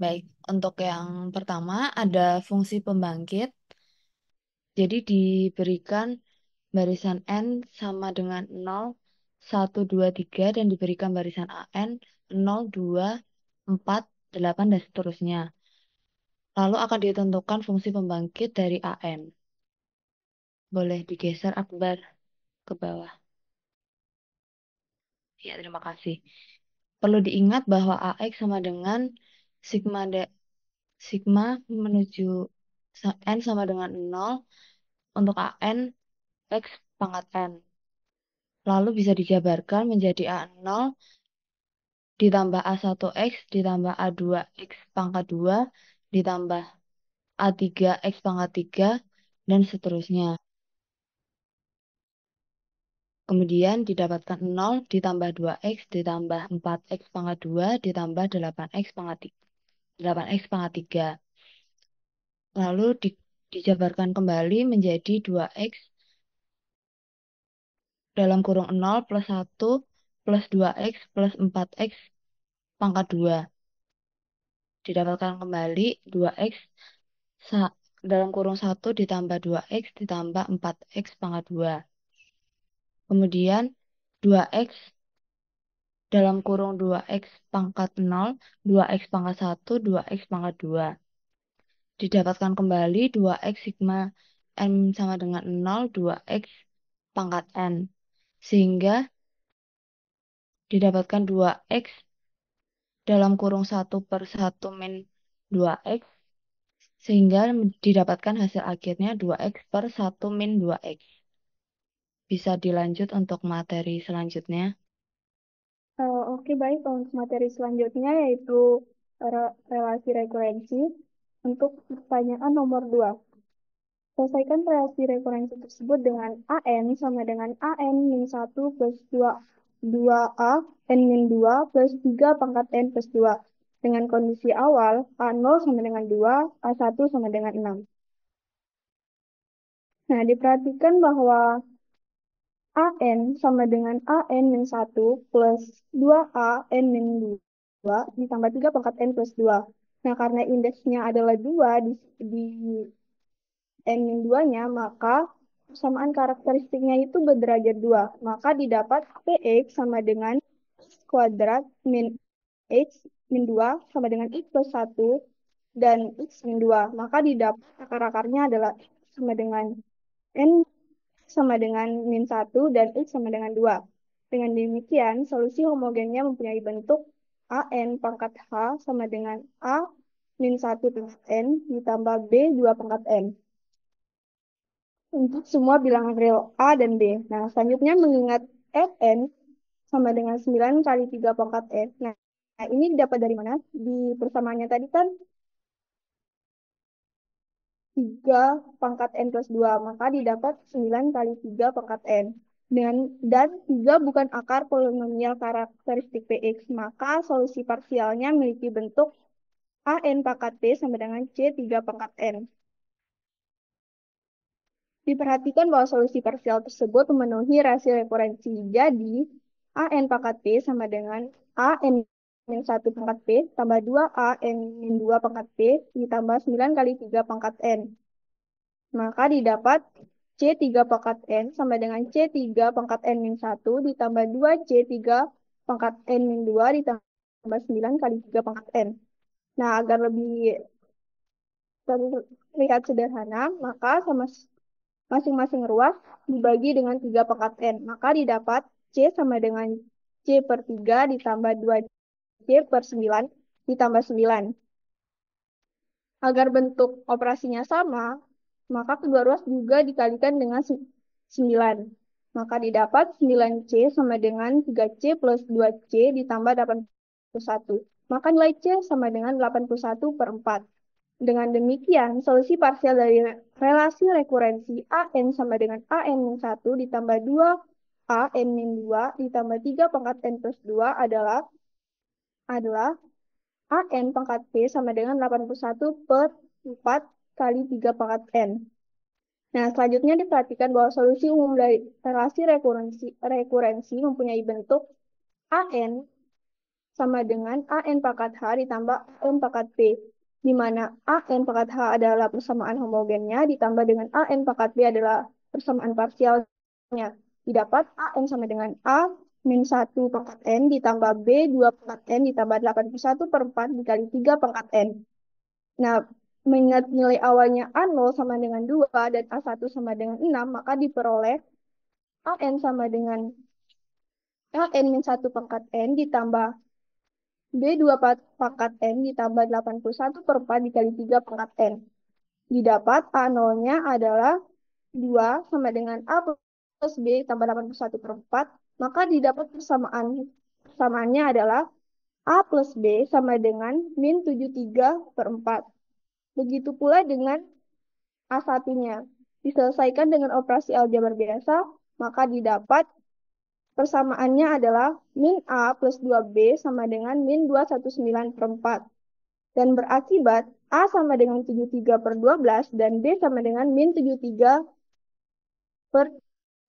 Baik, untuk yang pertama ada fungsi pembangkit. Jadi diberikan barisan N sama dengan 0, 1, 2, 3, dan diberikan barisan AN 0, 2, 4, 8, dan seterusnya. Lalu akan ditentukan fungsi pembangkit dari AN. Boleh digeser Akbar ke bawah. Ya, terima kasih. Perlu diingat bahwa AX sama dengan sigma sigma menuju N sama dengan 0 untuk AN X pangkat N. Lalu bisa dijabarkan menjadi A0 ditambah A1X ditambah A2X pangkat 2 ditambah A3X pangkat 3 dan seterusnya. Kemudian didapatkan 0 ditambah 2X ditambah 4X pangkat 2 ditambah 8X pangkat 3. 8X pangkat 3. Lalu dijabarkan kembali menjadi 2X dalam kurung 0 plus 1 plus 2X plus 4X pangkat 2. Didapatkan kembali 2X dalam kurung 1 ditambah 2X ditambah 4X pangkat 2. Kemudian 2X dalam kurung 2X pangkat 0, 2X pangkat 1, 2X pangkat 2. Didapatkan kembali 2X sigma N sama dengan 0, 2X pangkat N. Sehingga didapatkan 2X dalam kurung 1/1 min 2X. Sehingga didapatkan hasil akhirnya 2X/1 min 2X. Bisa dilanjut untuk materi selanjutnya. Oke, baik. Untuk materi selanjutnya yaitu relasi rekurensi. Untuk pertanyaan nomor 2. Selesaikan relasi rekurensi tersebut dengan AN sama dengan AN min 1 plus 2A N min 2 plus 3 pangkat N plus 2. Dengan kondisi awal, A0 sama dengan 2, A1 sama dengan 6. Nah, diperhatikan bahwa AN sama dengan AN min 1 plus 2A N min 2 ditambah 3 pangkat N plus 2. Nah, karena indeksnya adalah 2 di N min 2-nya, maka persamaan karakteristiknya itu berderajat 2. Maka didapat PX sama dengan X kuadrat min X min 2 sama dengan X plus 1 dan X min 2. Maka didapat akar-akarnya adalah X sama dengan N sama dengan min 1 dan X sama dengan 2. Dengan demikian, solusi homogennya mempunyai bentuk AN pangkat H sama dengan A min 1 pangkat N ditambah B 2 pangkat N. Untuk semua bilangan real A dan B. Nah, selanjutnya mengingat Fn sama dengan 9 kali 3 pangkat N. Nah, ini dapat dari mana? Di persamaannya tadi kan 3 pangkat N plus 2. Maka didapat 9 kali 3 pangkat N. Dan 3 bukan akar polinomial karakteristik Px. Maka solusi parsialnya memiliki bentuk AN pangkat P sama dengan C3 pangkat N. Diperhatikan bahwa solusi parsial tersebut memenuhi rasio rekurensi. Jadi, AN pangkat P sama dengan AN min 1 pangkat P tambah 2 AN min 2 pangkat P ditambah 9 kali 3 pangkat N. Maka didapat C3 pangkat N sama dengan C3 pangkat N min 1 ditambah 2 C3 pangkat N min 2 ditambah 9 kali 3 pangkat N. Nah, agar lebih terlihat sederhana, maka sama masing-masing ruas dibagi dengan 3 pangkat N. Maka didapat C sama dengan C per 3 ditambah 2C per 9 ditambah 9. Agar bentuk operasinya sama, maka kedua ruas juga dikalikan dengan 9. Maka didapat 9C sama dengan 3C plus 2C ditambah 81. Maka nilai C sama dengan 81 per 4. Dengan demikian, solusi parsial dari relasi rekurensi AN sama dengan AN-1 ditambah 2 AN-2 ditambah 3 pangkat N plus 2 adalah AN pangkat P sama dengan 81 per 4 kali 3 pangkat N. Nah, selanjutnya diperhatikan bahwa solusi umum dari relasi rekurensi mempunyai bentuk AN sama dengan AN pangkat H ditambah AN pangkat P, di mana AN pangkat H adalah persamaan homogennya ditambah dengan AN pangkat P adalah persamaan parsialnya. Didapat AN sama dengan A min 1 pangkat N ditambah B 2 pangkat N ditambah 81 per 4 dikali 3 pangkat N. Nah, mengingat nilai awalnya A0 sama dengan 2 dan A1 sama dengan 6, maka diperoleh AN sama dengan AN min 1 pangkat N ditambah B2 pangkat N ditambah 81 per 4 dikali 3 pangkat N. Didapat A0-nya adalah 2 sama dengan A plus B tambah 81 per 4. Maka didapat persamaannya adalah A plus B sama dengan min 73 per 4. Begitu pula dengan A1-nya. Diselesaikan dengan operasi aljabar biasa, maka didapat persamaannya adalah min A plus 2B sama dengan min 219 per 4. Dan berakibat A sama dengan 73 per 12 dan B sama dengan min 73 per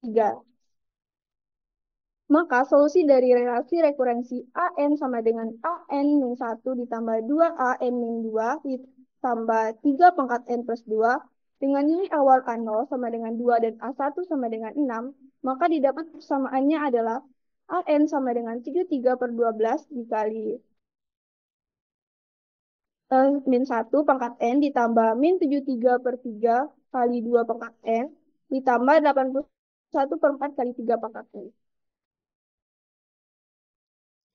3. Maka solusi dari relasi rekurensi AN sama dengan AN min 1 ditambah 2 AN min 2 ditambah 3 pangkat N plus 2 dengan nilai awal A0 sama dengan 2 dan A1 sama dengan 6, maka didapat persamaannya adalah AN sama dengan 73 per 12 dikali min 1 pangkat N ditambah min 73 per 3 kali 2 pangkat N ditambah 81 per 4 kali 3 pangkat N.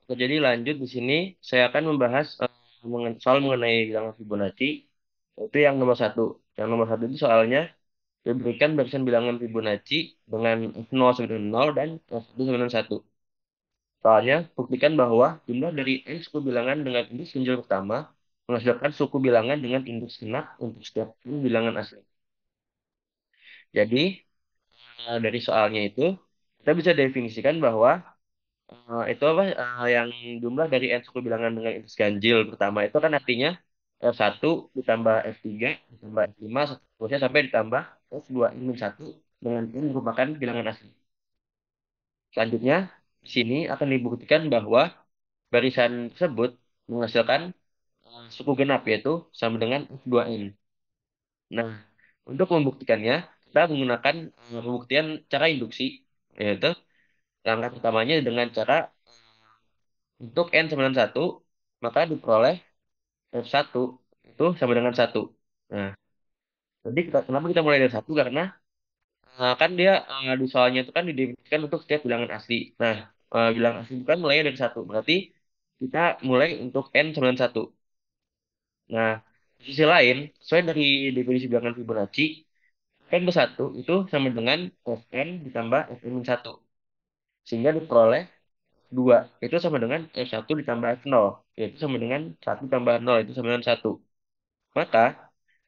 Oke, jadi lanjut di sini saya akan membahas soal mengenai bilangan Fibonacci, itu yang nomor satu. Yang nomor satu itu soalnya diberikan barisan bilangan Fibonacci dengan F0 sama dengan 0 dan F1 sama dengan 1. Soalnya, buktikan bahwa jumlah dari n suku bilangan dengan indeks ganjil pertama menghasilkan suku bilangan dengan indeks genap untuk setiap n bilangan asli. Jadi, dari soalnya itu, kita bisa definisikan bahwa itu apa yang jumlah dari n suku bilangan dengan indeks ganjil pertama itu kan artinya F1 ditambah F3 ditambah F5 seterusnya sampai ditambah F2 min 1 dengan n merupakan bilangan asli. Selanjutnya, di sini akan dibuktikan bahwa barisan tersebut menghasilkan suku genap yaitu sama dengan F2N. Nah, untuk membuktikannya, kita menggunakan pembuktian cara induksi, yaitu langkah pertamanya dengan cara untuk N sama dengan 1, maka diperoleh F1 itu sama dengan 1. Nah, jadi kenapa kita mulai dari 1? Karena kan dia di soalnya itu kan didefinisikan untuk setiap bilangan asli. Nah, bilangan asli itu kan mulainya dari 1. Berarti kita mulai untuk N sama dengan 1. Nah, di sisi lain, sesuai dari definisi bilangan Fibonacci, N plus 1 itu sama dengan Fn ditambah Fn min 1. Sehingga diperoleh 2. Itu sama dengan F1 ditambah F0. Yaitu sama dengan 1 tambah 0. Itu sama dengan 1. Maka,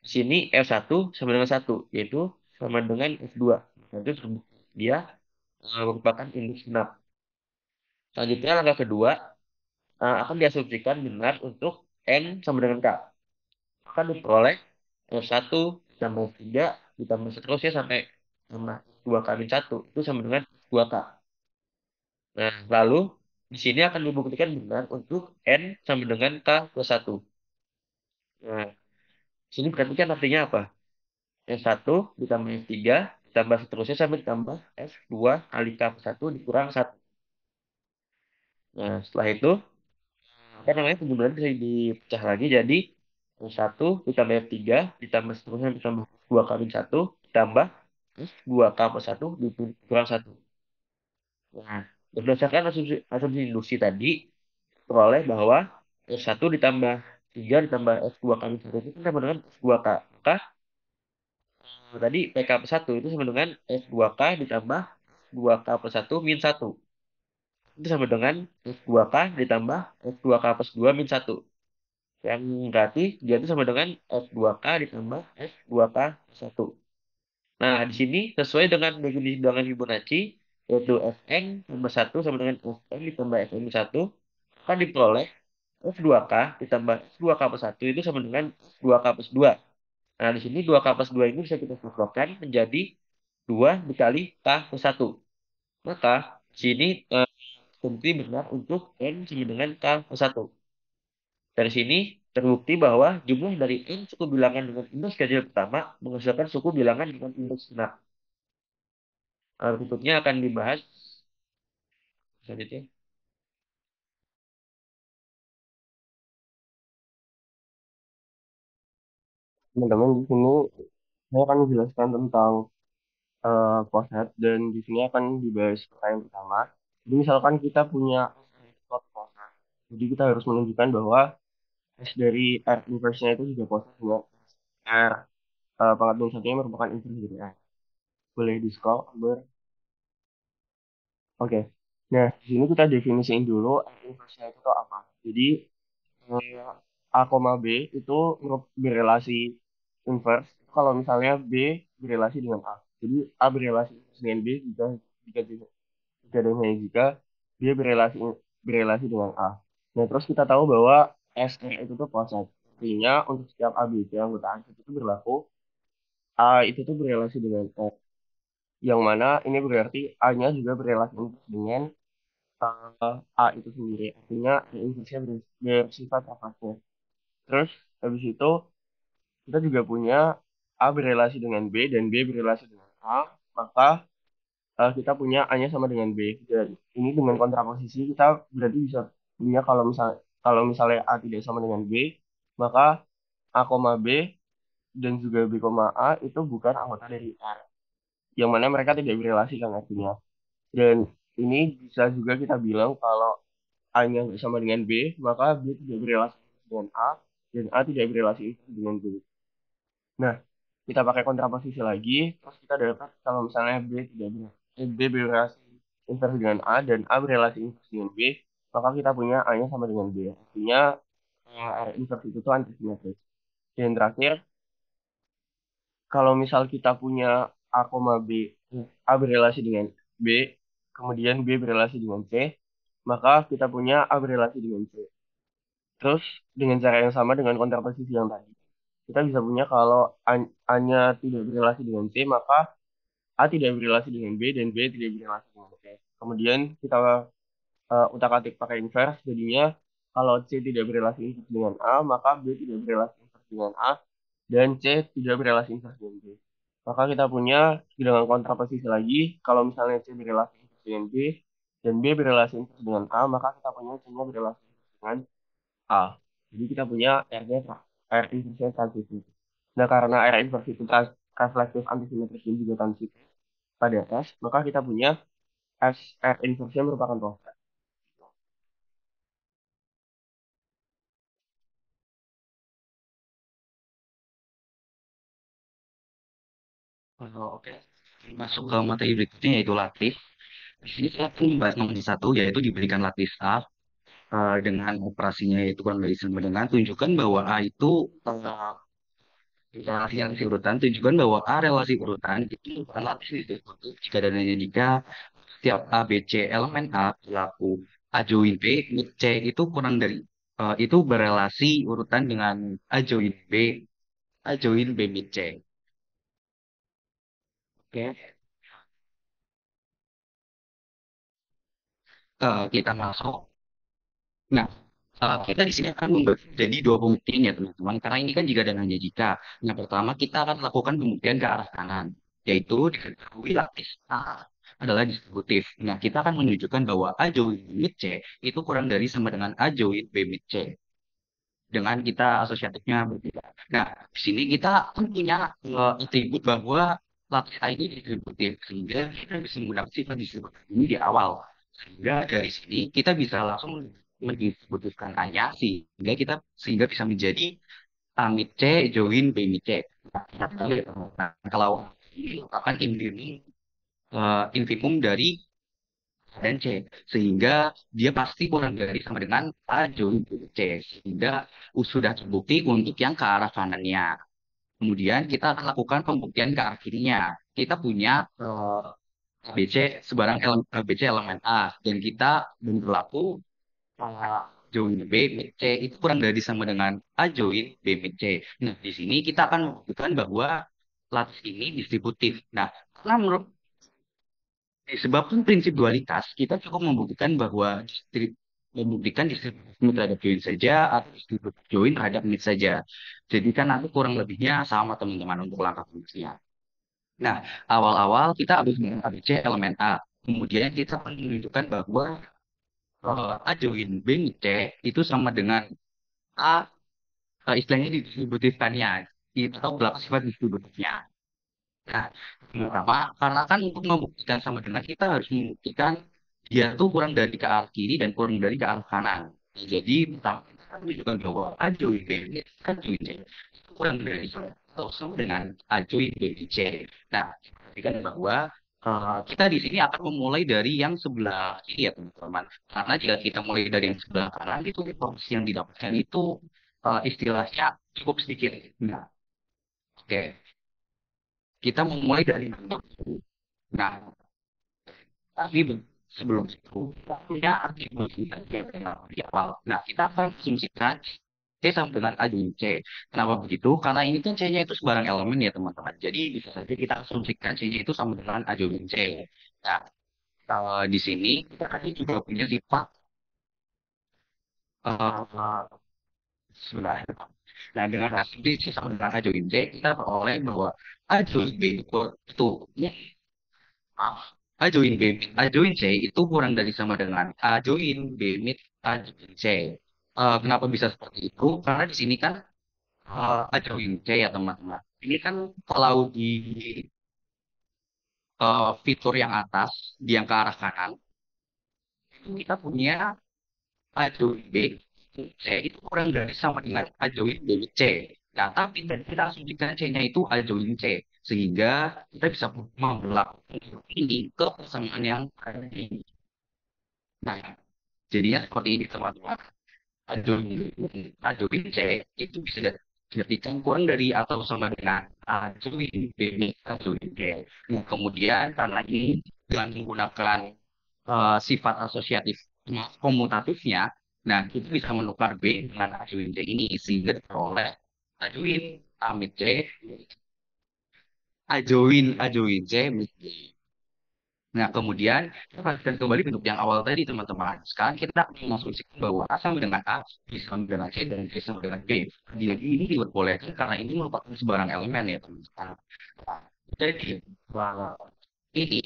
di sini F1 sama dengan 1. Yaitu sama dengan F2. Itu terbukti dia merupakan indeks genap. Selanjutnya, langkah kedua akan diasumsikan benar untuk N sama dengan K. Akan diperoleh F1 ditambah F3 ditambah seterusnya sampai sama 2 kali 1 itu sama dengan 2K. Nah, lalu di sini akan dibuktikan benar untuk N sama dengan K plus 1. Nah, di sini berarti kan artinya apa? F1 ditambah F3 ditambah seterusnya sampai ditambah F2 kali K plus 1 dikurang 1. Nah, setelah itu apa namanya penjumlahan bisa dipecah lagi jadi F1 ditambah F3 ditambah seterusnya ditambah 2 kali 1 ditambah 2K plus 1 dikurang 1. Nah, berdasarkan asumsi induksi tadi, peroleh bahwa S1 ditambah 3 ditambah S2 kali 1 itu kan sama dengan S2K. Maka tadi PK plus 1 itu sama dengan S2K ditambah 2K plus 1 min 1. Itu sama dengan S2K ditambah S2K plus 2 min 1. Yang berarti dia itu sama dengan S2K ditambah S2K plus 1. Nah, di sini sesuai dengan definisi bilangan Fibonacci, yaitu Fn tambah 1 sama dengan Fn ditambah Fn 1, akan diperoleh F2K ditambah F2K plus 1 itu sama dengan F2K plus 2. Nah, di sini 2K plus 2 ini bisa kita simplifikasikan menjadi 2 dikali K plus 1. Maka, di sini terbukti benar untuk N sama dengan K plus 1. Dari sini terbukti bahwa jumlah dari N suku bilangan dengan indeks ganjil pertama menghasilkan suku bilangan dengan indeks genap. Berikutnya akan dibahas selanjutnya. Teman-teman, di sini saya akan menjelaskan tentang poset dan di sini akan dibahas pertanyaan pertama. Jadi misalkan kita punya slot poset, jadi kita harus menunjukkan bahwa S dari R inverse-nya itu juga poset dengan R pangkat minus satunya merupakan inverse dari R. Boleh di-scroll. Oke. Nah, di sini kita definisiin dulu R inverse-nya itu tuh apa. Jadi A, B itu berrelasi inverse kalau misalnya B berrelasi dengan A. Jadi A berrelasi dengan B jika jika dan hanya jika dia berrelasi dengan A. Nah, terus kita tahu bahwa SR itu tuh poset. Artinya untuk setiap A, B, C anggota A itu berlaku A itu tuh berrelasi dengan R. Yang mana ini berarti A-nya juga berrelasi dengan A itu sendiri. Artinya inversinya bersifat refleksif. Terus habis itu kita juga punya A berrelasi dengan B dan B berrelasi dengan A, maka kita punya A-nya sama dengan B. Dan ini dengan kontraposisi kita berarti bisa punya kalau misalnya A tidak sama dengan B, maka A, B dan juga B, A itu bukan anggota dari R. Yang mana mereka tidak berrelasi kan artinya. Dan ini bisa juga kita bilang kalau A-nya nggak sama dengan B, maka B tidak berrelasi dengan A, dan A tidak berrelasi dengan B. Nah, kita pakai kontraposisi lagi, terus kita dapat kalau misalnya B berrelasi inverse dengan A, dan A berrelasi inverse dengan B, maka kita punya A-nya sama dengan B. Artinya, R inverse itu tuh antisimetris. Dan terakhir, kalau misal kita punya A, B, A berrelasi dengan B, kemudian B berrelasi dengan C, maka kita punya A berrelasi dengan C. Terus dengan cara yang sama dengan kontraposisi yang tadi, kita bisa punya kalau A-nya tidak berrelasi dengan C, maka A tidak berrelasi dengan B dan B tidak berrelasi dengan C. Kemudian kita utak-atik pakai inverse, jadinya kalau C tidak berrelasi inverse dengan A, maka B tidak berrelasi inverse dengan A, dan C tidak berrelasi inverse dengan B. Maka kita punya dengan kontraposisi lagi, kalau misalnya C berrelasi inverse dengan B, dan B berrelasi inverse dengan A, maka kita punya C-nya berrelasi inverse dengan A. Jadi kita punya R inverse transitif. Nah, karena R inverse itu reflektif, antisimetris, dan juga transitif pada S, maka kita punya S R inverse merupakan poset. Oke. Masuk ke materi berikutnya yaitu latih. Di sini saya akan membahas nomor satu yaitu diberikan latih A dengan operasinya yaitu kurang lebih sama dengan tunjukkan bahwa A itu relasi urutan, tunjukkan bahwa A relasi urutan itu bukan latih disebut jika dan hanya jika setiap A, B, C elemen A berlaku A join B, mid C itu kurang dari itu berelasi urutan dengan A join B, A join B mid C. Oke. Kita masuk. Nah, kita di sini akan membagi jadi dua pembuktian ya teman-teman. Karena ini kan jika dan hanya jika. Yang pertama kita akan lakukan pembuktian ke arah kanan, yaitu diketahui lattice A adalah distributif. Nah, kita akan menunjukkan bahwa A join mid C itu kurang dari sama dengan A join B mid C. Dengan kita asosiatifnya berbeda. Nah, di sini kita kan punya atribut bahwa lattice A ini distributif. Sehingga kita bisa menggunakan sifat distributif ini di awal. Sehingga dari sini kita bisa langsung mendistributifkan A-nya sehingga bisa menjadi A mid C join B mid C. Nah, kalau ini merupakan infimum dari A dan C sehingga dia pasti kurang dari sama dengan A join B C sehingga sudah terbukti untuk yang ke arah kanannya. Kemudian kita akan lakukan pembuktian ke arah kirinya. Kita punya ABC sebarang ABC elemen A dan kita berlaku join B mid C itu kurang dari sama dengan A join B mid C. Nah, di sini kita akan membuktikan bahwa lattice ini distributif. Nah, karena menurut Disebabkan prinsip dualitas, kita cukup membuktikan bahwa membuktikan distribusi terhadap join saja atau distribusi join terhadap mid saja. Jadi kan nanti kurang lebihnya sama teman-teman untuk langkah fungsinya. Nah, awal-awal kita habis dengan ABC elemen A. Kemudian kita menunjukkan bahwa A join B mid C itu sama dengan A, istilahnya didistributifkannya atau berapa sifat distributifnya. Nah, pertama, karena kan untuk membuktikan sama dengan kita harus membuktikan dia tuh kurang dari ke arah kiri dan kurang dari ke arah kanan. Nah, jadi pertama kita kan menunjukkan bahwa A join B ini kan join C itu kurang dari atau sama dengan A join B di C. Nah, perhatikan bahwa kita di sini akan memulai dari yang sebelah kiri ya teman-teman. Karena jika kita mulai dari yang sebelah kanan itu informasi yang didapatkan itu istilahnya cukup sedikit. Nah, oke. Kita memulai dari nah, tapi sebelum itu kita punya atribusi di awal. Nah, kita akan asumsikan C sama dengan A join C. Kenapa begitu? Karena ini kan C-nya itu sebarang elemen ya teman-teman. Jadi bisa saja kita asumsikan C-nya itu sama dengan A join C. Nah, kalau di sini kita kan juga punya sifat uh, sebenarnya. Nah, dengan asumsi C sama dengan A join C, kita peroleh bahwa A join B itu ya, A join B mid A join C itu kurang dari sama dengan A join B mid A join C. Kenapa bisa seperti itu? Karena di sini kan A join C ya teman-teman. Ini kan kalau di fitur yang atas, di yang ke arah kanan, itu kita punya A join B C itu kurang dari sama dengan A join B mid C. Nah, tapi tadi kita asumsikan C-nya itu A join C. Sehingga kita bisa memperlakukan ini ke persamaan yang ada di ini. Nah, jadinya seperti ini teman-teman. Ajoin C itu bisa diartikan kurang dari atau sama dengan ajoin B ajoin C. Nah, kemudian karena ini dengan menggunakan sifat asosiatif komutatifnya, nah kita bisa menukar B dengan ajoin C ini sehingga diperoleh ajoin A mid C, ajoin C mid C. Nah, kemudian kita perhatikan kembali bentuk yang awal tadi, teman-teman. Sekarang kita mengasumsikan bahwa A sama dengan A, B sama dengan C, dan C sama dengan B. Jadi ini diperbolehkan karena ini merupakan sebarang elemen ya, teman-teman. Nah, jadi, bahwa ini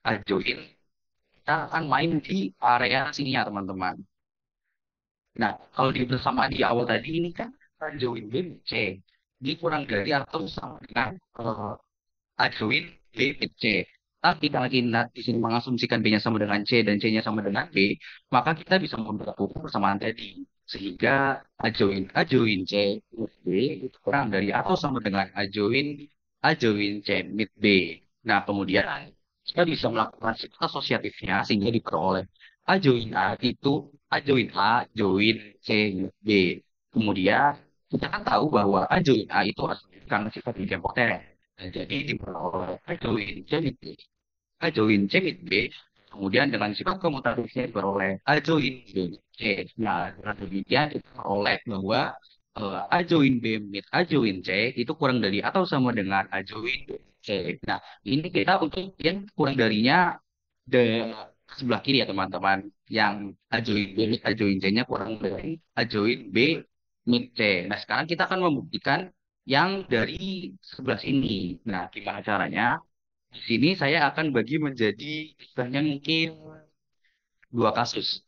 ajoin, kita akan main di area sini ya, teman-teman. Nah, kalau di bersama di awal tadi ini kan ajoin B, C. Ini kurang dari atau sama dengan ajoin B, C. Tapi kalau kita di sini mengasumsikan B-nya sama dengan C dan C-nya sama dengan B, maka kita bisa memperlakukan persamaan tadi. Sehingga A join C mid B itu kurang dari atau sama dengan A join C mid B. Nah, kemudian kita bisa melakukan sifat asosiatifnya sehingga diperoleh A itu A join C mid B. Kemudian kita kan tahu bahwa A itu karena sifat idempoten. Nah, jadi diperoleh A join C mid B, kemudian dengan sifat komutatifnya diperoleh A join B mid C. Nah, dengan demikian kita peroleh bahwa A join B mid A join C itu kurang dari atau sama dengan A join B mid C. Nah, ini kita untuk yang kurang darinya di sebelah kiri ya teman-teman. Yang A join B mid A join C-nya kurang dari A join B mid C. Nah, sekarang kita akan membuktikan yang dari sebelah sini. Nah, gimana caranya? Di sini saya akan bagi menjadi istilahnya mungkin dua kasus.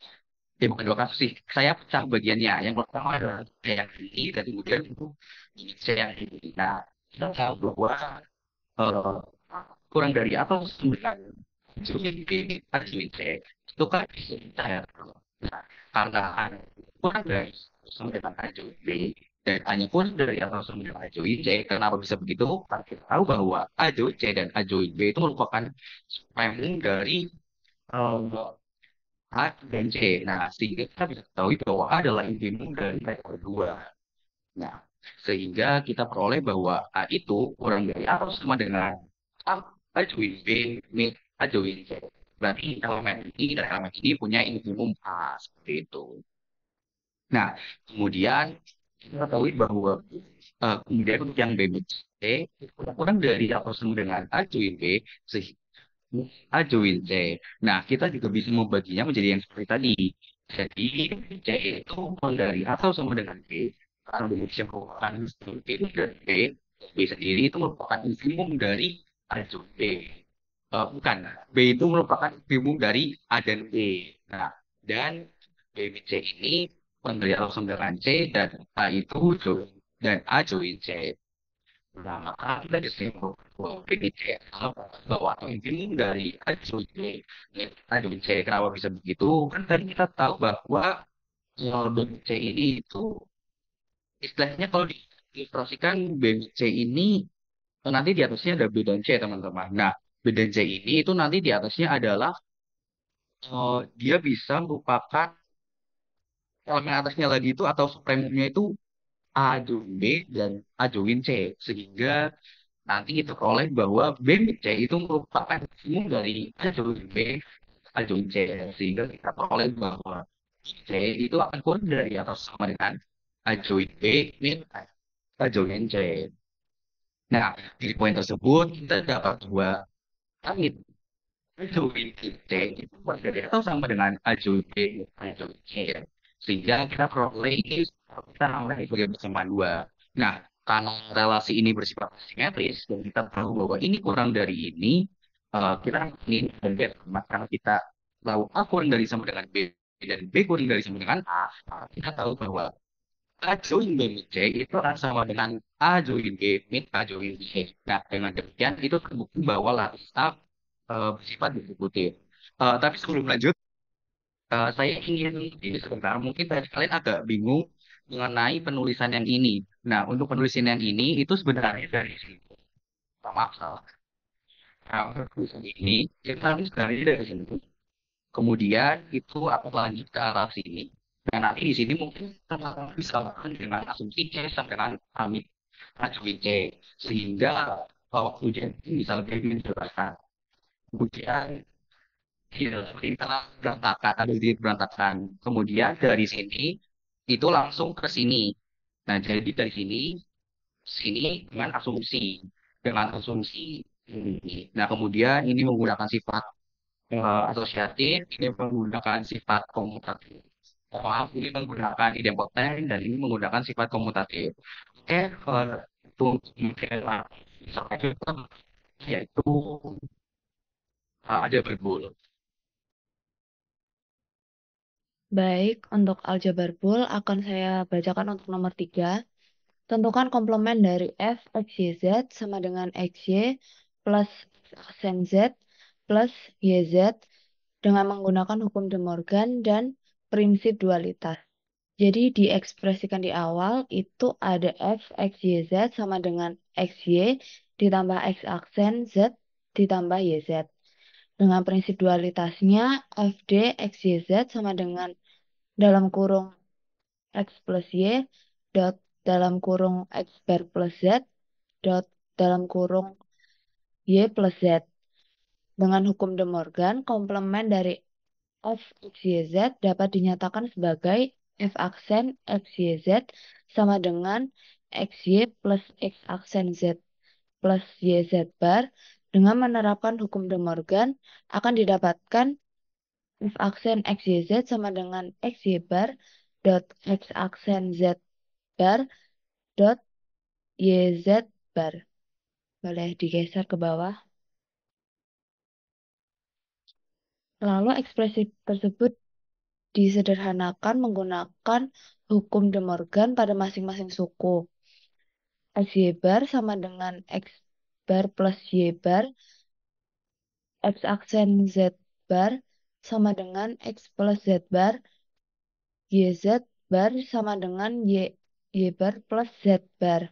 Ya bukan dua kasus sih. Saya pecah bagiannya. Yang pertama adalah saya yang ini dan kemudian itu saya yang ini. Nah, kita tahu bahwa eh, kurang dari apa sembilan ini artinya itu kan bisa saya. Nah, karena kurang dari sembilan B dan hanya kurang dari atau sembilan ajoin C. Kenapa bisa begitu? Karena kita tahu bahwa ajoin C dan ajoin B itu merupakan supremum dari A dan C. Nah, sehingga kita bisa ketahui bahwa A adalah infimum dari vektor 2. Nah, sehingga kita peroleh bahwa A itu kurang dari atau sama dengan A ajoin B min ajoin C. Berarti elemen ini dan elemen ini punya infimum A seperti itu. Nah, kemudian kita ketahui bahwa kemudian untuk yang B min C itu kurang dari atau sama dengan A join B A join C. Nah, kita juga bisa membaginya menjadi yang seperti tadi. Jadi, C itu dari atau sama dengan B. Karena B bisa merupakan B itu dari B. B sendiri itu merupakan infimum dari A join B. Bukan, B itu merupakan infimum dari A dan B. Nah, dan B C ini dari atau sama dengan C dan A itu join dan A join C. Nah, maka kita disimpulkan bahwa PDC bahwa intim dari AJC. AJC kenapa bisa begitu? Kan tadi kita tahu bahwa BMC ini itu istilahnya kalau diilustrasikan BMC ini nanti di atasnya ada B dan C teman-teman. Nah, B dan C ini itu nanti di atasnya adalah dia bisa merupakan elemen atasnya lagi itu atau supremumnya itu A join B dan A join C sehingga nanti kita peroleh bahwa B C itu merupakan sum dari A join B A join C sehingga kita peroleh bahwa C itu akan kurang dari atau sama dengan A join B min A join C. Nah, di poin tersebut kita dapat dua kali A join C itu kurang dari atau sama dengan A join B A join C sehingga kita peroleh ini kita namanya sebagai persamaan dua. Nah, karena relasi ini bersifat simetris dan kita tahu bahwa ini kurang dari ini, kita ingin membuat karena kita tahu A kurang dari sama dengan B dan B kurang dari sama dengan A, kita tahu bahwa A join B mit C itu akan sama dengan A join B mit A join C. Nah, dengan demikian itu terbukti bahwa lattice A bersifat distributif. Tapi sebelum lanjut, saya ingin ini sebentar, mungkin tadi kalian agak bingung mengenai penulisan yang ini. Nah, untuk penulisan yang ini itu sebenarnya dari sini. Maaf, salah. Nah, untuk tulisan ini, kita ini sebenarnya dari sini. Kemudian itu akan lanjut ke arah sini. Nah, nanti di sini mungkin teman-teman bisa lakukan dengan asumsi C sampai dengan kami acuin C. Sehingga waktu ujian ini bisa lebih menjelaskan. Kemudian iya, kita berantakan, ada sedikit berantakan. Kemudian dari sini itu langsung ke sini. Nah, jadi dari sini sini dengan asumsi ini. Nah, kemudian ini menggunakan sifat asosiatif, ini menggunakan sifat komutatif. Maaf, ini menggunakan idempoten dan ini menggunakan sifat komutatif. Oke, untuk misalnya kita yaitu ada berbul. Baik, untuk aljabar Boole akan saya bacakan untuk nomor 3. Tentukan komplement dari f x, y, z sama dengan xy plus aksen z plus yz dengan menggunakan hukum De Morgan dan prinsip dualitas. Jadi diekspresikan di awal itu ada f x, y, z sama dengan xy ditambah x aksen z ditambah yz. Dengan prinsip dualitasnya fd x, y, z sama dengan dalam kurung x plus y dot dalam kurung x bar plus z dot dalam kurung y plus z. Dengan hukum De Morgan, komplement dari f x, y, z dapat dinyatakan sebagai f aksen x, y, z sama dengan xy plus x aksen z plus yz bar. Dengan menerapkan hukum De Morgan, akan didapatkan f aksen x, y, z sama dengan xy bar dot x aksen z bar dot yz bar. Boleh digeser ke bawah. Lalu ekspresi tersebut disederhanakan menggunakan hukum De Morgan pada masing-masing suku. XY bar sama dengan X bar plus Y bar. X aksen Z bar sama dengan X plus Z bar. YZ bar sama dengan Y bar plus Z bar.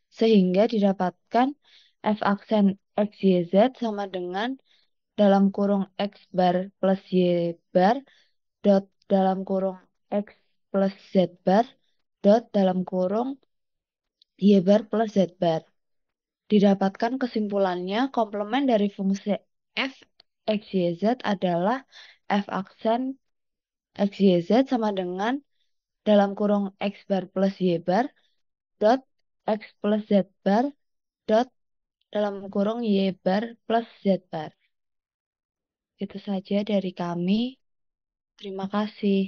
Sehingga didapatkan F aksen XYZ sama dengan dalam kurung X bar plus Y bar dot dalam kurung X plus Z bar dot dalam kurung Y bar plus Z bar. Didapatkan kesimpulannya komplement dari fungsi f x, y, z adalah f aksen x, y, z sama dengan dalam kurung x bar plus y bar dot x plus z bar dot dalam kurung y bar plus z bar. Itu saja dari kami. Terima kasih.